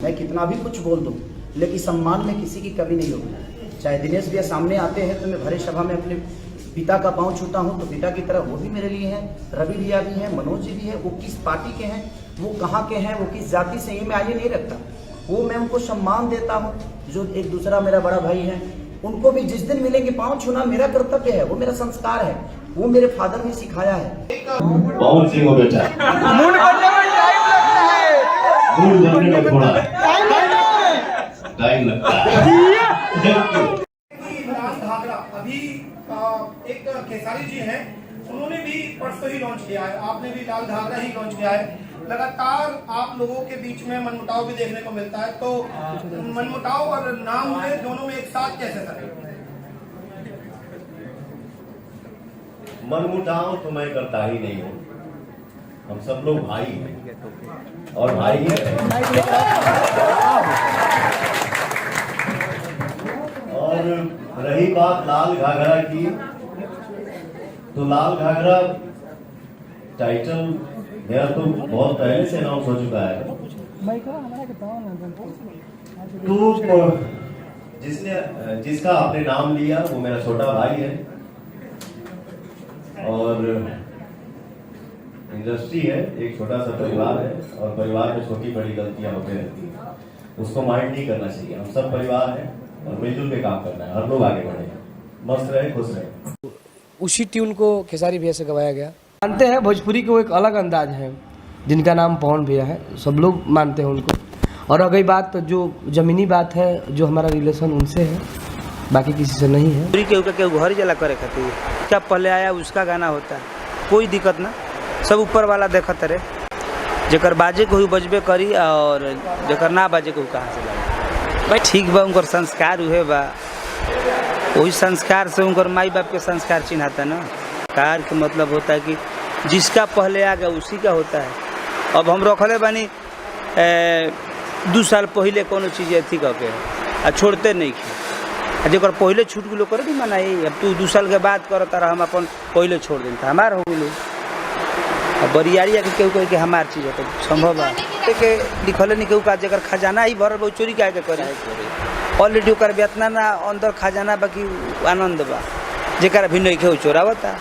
मैं कितना भी कुछ बोल दूं, लेकिन सम्मान में किसी की कमी नहीं होगी। चाहे दिनेश भैया सामने आते हैं तो मैं भरे सभा में अपने पिता का पांव छूता हूं, तो पिता की तरह वो भी मेरे लिए हैं। रवि भैया भी हैं, मनोज जी भी है। वो किस पार्टी के हैं, वो कहाँ के हैं, वो किस जाति से, ये मैं आगे नहीं रखता। वो मैं उनको सम्मान देता हूँ। जो एक दूसरा मेरा बड़ा भाई है, उनको भी जिस दिन मिलेंगे पांव छूना मेरा कर्तव्य है, वो मेरा संस्कार है, वो मेरे फादर ने सिखाया है। बहुत सिंह हो बेटा, मूड बनने में टाइम लगता है, मूड बनने में थोड़ा टाइम लगता है। लाल घाघरा अभी एक खेसारी जी हैं, उन्होंने भी परसों ही लॉन्च किया है, आपने भी लाल घाघरा ही लॉन्च किया है। लगातार आप लोगों के बीच में मनमुटाव भी देखने को मिलता है, तो मनमुटाव और नाम हुए दोनों में एक साथ कैसे करें? मनमुटाव तो मैं करता ही नहीं हूँ। हम सब लोग भाई हैं और भाई हैं। और रही बात लाल घाघरा की, तो लाल घाघरा टाइटल मेरा तो बहुत पहले से अनाउंस हो चुका है। तो जिसका आपने नाम लिया वो मेरा छोटा भाई है, और इंडस्ट्री है, एक छोटा सा परिवार है, और परिवार में छोटी बड़ी गलतियां होते रहती हैं, उसको माइंड नहीं करना चाहिए। हम सब परिवार हैं और मिलजुल के काम करना है, हर लोग आगे बढ़े, मस्त रहे, खुश रहे। उसी ट्यून को खेसारी भैया से गवाया गया। मानते हैं भोजपुरी को एक अलग अंदाज है, जिनका नाम पवन भैया है, सब लोग मानते हैं उनको। और अगली बात जो जमीनी बात है, जो हमारा रिलेशन उनसे है, बाकी किसी से नहीं है। पूरी के घर जला करे खातिर क्या पहले आया उसका गाना होता है, कोई दिक्कत ना, सब ऊपर वाला देखत रहे। जेकर बाजे को बजबे करी और जेकर ना बाजे को कहाँ से लाए। भाई ठीक बा, उनकर संस्कार हुए बा, वही संस्कार से उनकर माई बाप के संस्कार चिन्हाता ना। कार के मतलब होता है कि जिसका पहले आ गया उसी का होता है। अब हम रखले बानी 2 साल पहले कोनो चीज़ अथी करके आ छोड़ते नहीं की, जर पहले छूट गलो करे नहीं मनाई। अब तू 2 साल के बाद कर तारा हम अपन पहले छोड़ दें तो हमार हो गलो। अब बरियारिया के केहू कहे कि हमार चीज़ है तो संभव है के लिखले नहीं केहू का जगह खजाना ही भरल चोरी काहे के करे। ऑलरेडी ओकर बेतना ना अंदर खजाना बाकी आनंद बा, जेकर भी नहीं केहू चोरावता।